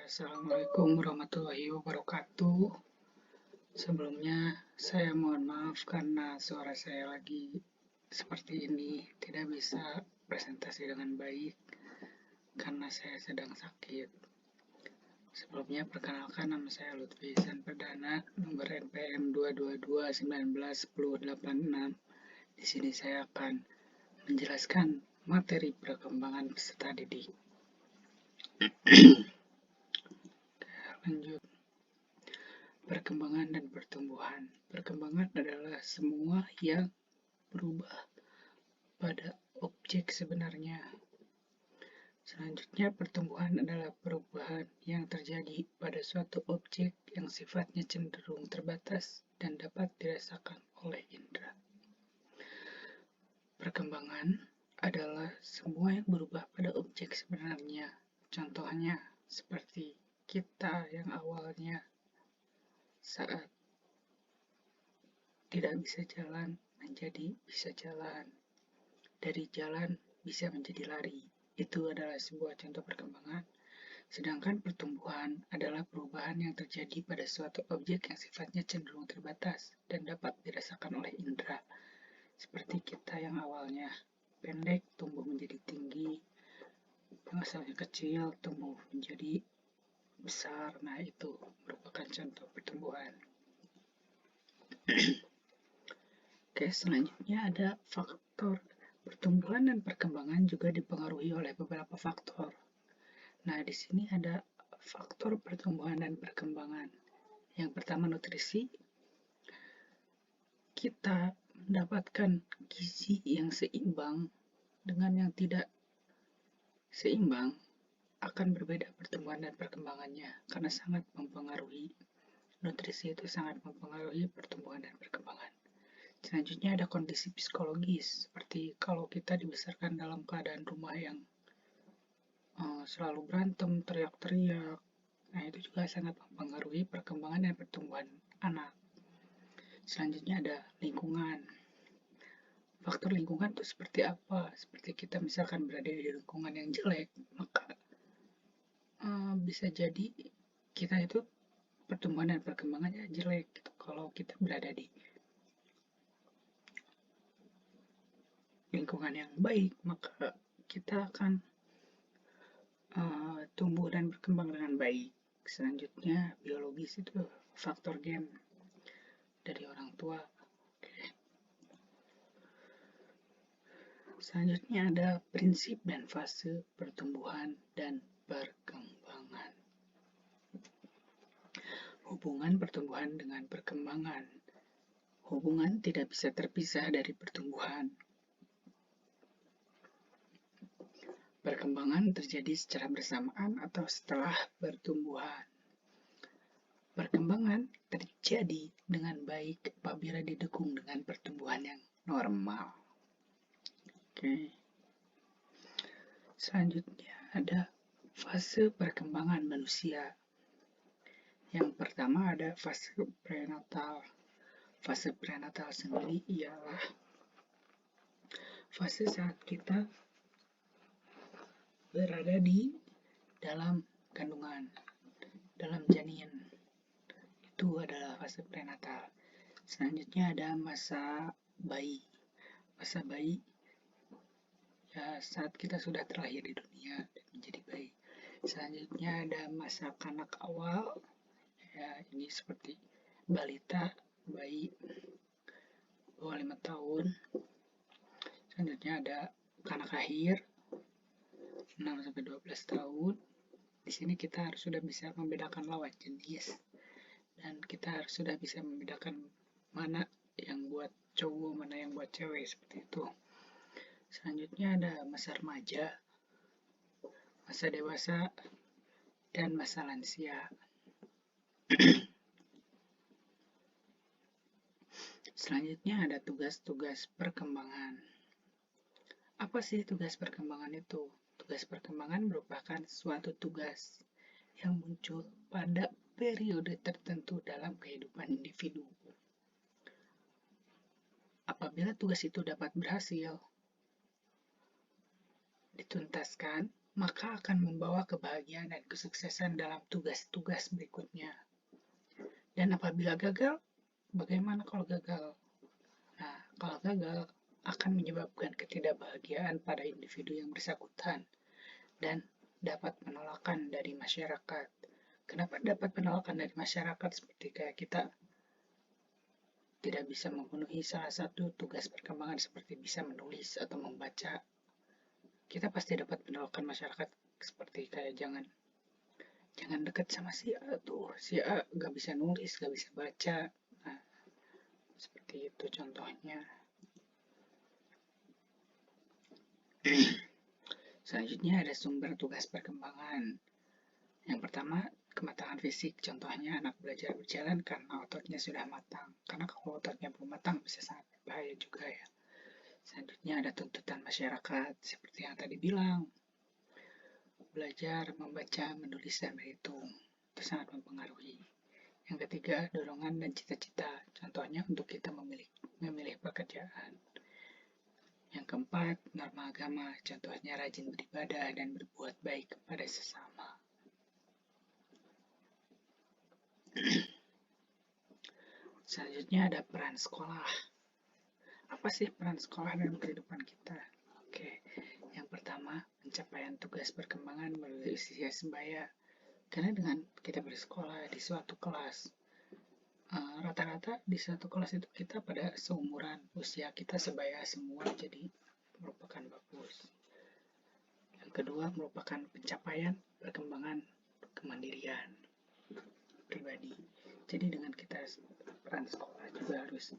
Assalamualaikum warahmatullahi wabarakatuh. Sebelumnya saya mohon maaf karena suara saya lagi seperti ini, tidak bisa presentasi dengan baik karena saya sedang sakit. Sebelumnya perkenalkan, nama saya Lutfi Ihsan Perdana, nomor NPM 222191086. Di sini saya akan menjelaskan materi perkembangan peserta didik. Lanjut. Perkembangan dan pertumbuhan. Perkembangan adalah semua yang berubah pada objek sebenarnya. Selanjutnya, pertumbuhan adalah perubahan yang terjadi pada suatu objek yang sifatnya cenderung terbatas dan dapat dirasakan oleh indera. Perkembangan adalah semua yang berubah pada objek sebenarnya. Contohnya seperti kita yang awalnya saat tidak bisa jalan menjadi bisa jalan, dari jalan bisa menjadi lari. Itu adalah sebuah contoh perkembangan. Sedangkan pertumbuhan adalah perubahan yang terjadi pada suatu objek yang sifatnya cenderung terbatas dan dapat dirasakan oleh indera. Seperti kita yang awalnya pendek tumbuh menjadi tinggi, yang asalnya kecil tumbuh menjadi besar. Nah, itu merupakan contoh pertumbuhan. Oke, selanjutnya ada faktor pertumbuhan dan perkembangan juga dipengaruhi oleh beberapa faktor. Nah, di sini ada faktor pertumbuhan dan perkembangan. Yang pertama, nutrisi. Kita mendapatkan gizi yang seimbang dengan yang tidak seimbang akan berbeda pertumbuhan dan perkembangannya karena sangat mempengaruhi. Nutrisi itu sangat mempengaruhi pertumbuhan dan perkembangan. Selanjutnya ada kondisi psikologis, seperti kalau kita dibesarkan dalam keadaan rumah yang selalu berantem, teriak-teriak. Nah, itu juga sangat mempengaruhi perkembangan dan pertumbuhan anak. Selanjutnya ada lingkungan. Faktor lingkungan itu seperti apa? Seperti kita misalkan berada di lingkungan yang jelek, maka bisa jadi kita itu pertumbuhan dan perkembangannya jelek gitu. Kalau kita berada di lingkungan yang baik, maka kita akan tumbuh dan berkembang dengan baik. Selanjutnya, biologis itu faktor gen dari orang tua. Selanjutnya ada prinsip dan fase pertumbuhan dan perkembangan. Hubungan pertumbuhan dengan perkembangan. Hubungan tidak bisa terpisah dari pertumbuhan. Perkembangan terjadi secara bersamaan atau setelah pertumbuhan. Perkembangan terjadi dengan baik apabila didukung dengan pertumbuhan yang normal. Oke. Selanjutnya ada fase perkembangan manusia. Yang pertama ada fase prenatal. Fase prenatal sendiri ialah fase saat kita berada di dalam kandungan, dalam janin. Itu adalah fase prenatal. Selanjutnya ada masa bayi. Masa bayi ya saat kita sudah terlahir di dunia dan menjadi bayi. Selanjutnya ada masa kanak awal. Ya, ini seperti balita, bayi bawah 5 tahun. Selanjutnya ada kanak akhir 6-12 tahun. Di sini kita harus sudah bisa membedakan lawan jenis dan kita harus sudah bisa membedakan mana yang buat cowok, mana yang buat cewek, seperti itu. Selanjutnya ada masa remaja, masa dewasa, dan masa lansia. Selanjutnya ada tugas-tugas perkembangan. Apa sih tugas perkembangan itu? Tugas perkembangan merupakan suatu tugas yang muncul pada periode tertentu dalam kehidupan individu. Apabila tugas itu dapat berhasil dituntaskan, maka akan membawa kebahagiaan dan kesuksesan dalam tugas-tugas berikutnya. Dan apabila gagal, bagaimana kalau gagal? Nah, kalau gagal akan menyebabkan ketidakbahagiaan pada individu yang bersangkutan dan dapat penolakan dari masyarakat. Kenapa dapat penolakan dari masyarakat? Seperti kayak kita tidak bisa memenuhi salah satu tugas perkembangan seperti bisa menulis atau membaca, kita pasti dapat penolakan masyarakat seperti kayak jangan dekat sama si A tuh, si A gak bisa nulis, gak bisa baca. Nah, seperti itu contohnya. Selanjutnya ada sumber tugas perkembangan. Yang pertama, kematangan fisik. Contohnya anak belajar berjalan karena ototnya sudah matang. Karena kalau ototnya belum matang bisa sangat berbahaya juga ya. Selanjutnya ada tuntutan masyarakat. Seperti yang tadi bilang, belajar, membaca, menulis, dan berhitung. Itu sangat mempengaruhi. Yang ketiga, dorongan dan cita-cita. Contohnya untuk kita memilih pekerjaan. Yang keempat, norma agama. Contohnya rajin beribadah dan berbuat baik kepada sesama. Selanjutnya ada peran sekolah. Apa sih peran sekolah dalam kehidupan kita? Oke, yang pertama, pencapaian tugas perkembangan melalui usia sebaya. Karena dengan kita bersekolah di suatu kelas, rata-rata di satu kelas itu kita pada seumuran, usia kita sebaya semua, jadi merupakan bagus. Yang kedua, merupakan pencapaian perkembangan kemandirian pribadi. Jadi dengan kita peran sekolah juga harus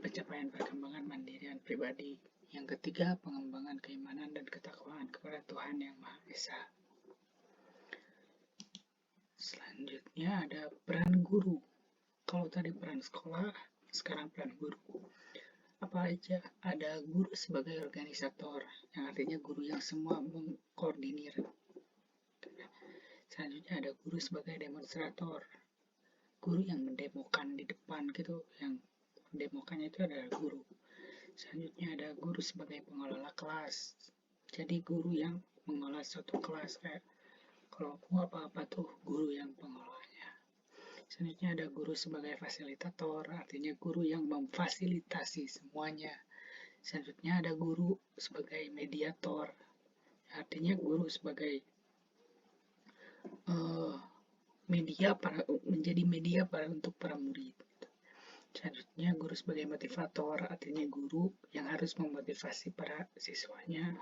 pencapaian perkembangan mandirian pribadi. Yang ketiga, pengembangan keimanan dan ketakwaan kepada Tuhan Yang Maha Esa. Selanjutnya ada peran guru. Kalau tadi peran sekolah, sekarang peran guru. Apa aja? Ada guru sebagai organisator, yang artinya guru yang semua mengkoordinir. Selanjutnya ada guru sebagai demonstrator, guru yang mendemokan di depan gitu, yang mendemokannya itu adalah guru. Selanjutnya ada guru sebagai pengelola kelas, jadi guru yang mengelola suatu kelas, kayak kalau mau apa-apa tuh guru yang pengelolanya. Selanjutnya ada guru sebagai fasilitator, artinya guru yang memfasilitasi semuanya. Selanjutnya ada guru sebagai mediator, artinya guru sebagai menjadi media untuk para murid. Selanjutnya guru sebagai motivator, artinya guru yang harus memotivasi para siswanya.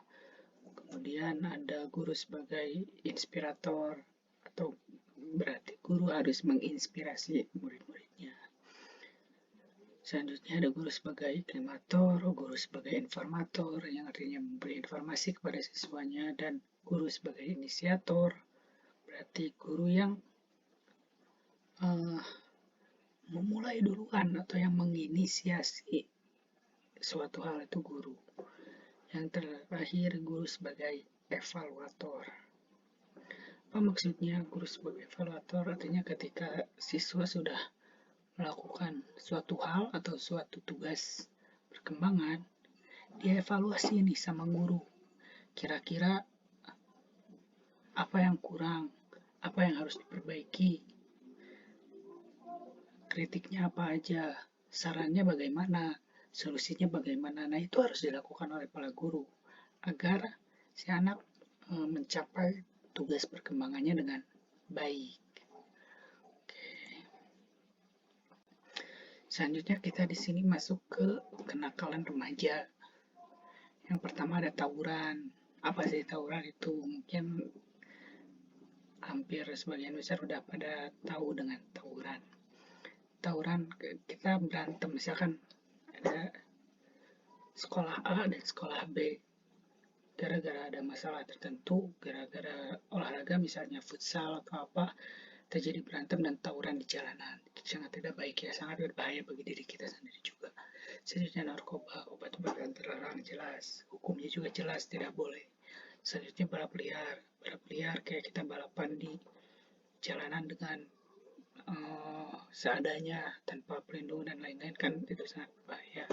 Kemudian ada guru sebagai inspirator, atau berarti guru harus menginspirasi murid-muridnya. Selanjutnya ada guru sebagai klimator, guru sebagai informator, yang artinya memberi informasi kepada siswanya, dan guru sebagai inisiator, berarti guru yang memulai duluan atau yang menginisiasi suatu hal itu guru. Yang terakhir, guru sebagai evaluator. Apa maksudnya guru sebagai evaluator? Artinya ketika siswa sudah melakukan suatu hal atau suatu tugas perkembangan, dia evaluasi nih sama guru. Kira-kira apa yang kurang, apa yang harus diperbaiki, kritiknya apa aja, sarannya bagaimana, solusinya bagaimana. Nah, itu harus dilakukan oleh para guru agar si anak mencapai tugas perkembangannya dengan baik. Oke. Selanjutnya kita di sini masuk ke kenakalan remaja. Yang pertama ada tawuran. Apa sih tawuran itu? Mungkin hampir sebagian besar udah pada tahu dengan tawuran. Tawuran kita berantem, misalkan ada sekolah A dan sekolah B, gara-gara ada masalah tertentu, gara-gara olahraga misalnya futsal atau apa, terjadi berantem dan tawuran di jalanan. Itu sangat tidak baik ya, sangat berbahaya bagi diri kita sendiri juga. Selanjutnya narkoba, obat-obatan terlarang jelas, hukumnya juga jelas tidak boleh. Selanjutnya balap liar. Balap liar kayak kita balapan di jalanan dengan seadanya tanpa pelindung dan lain-lain, kan itu sangat berbahaya.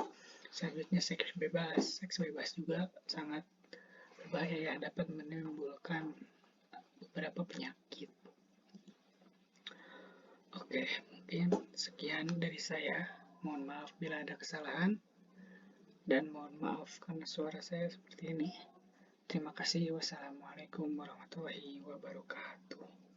Selanjutnya seks bebas juga sangat berbahaya, dapat menimbulkan beberapa penyakit. Oke, mungkin sekian dari saya. Mohon maaf bila ada kesalahan, dan mohon maaf karena suara saya seperti ini. Terima kasih. Wassalamualaikum warahmatullahi wabarakatuh.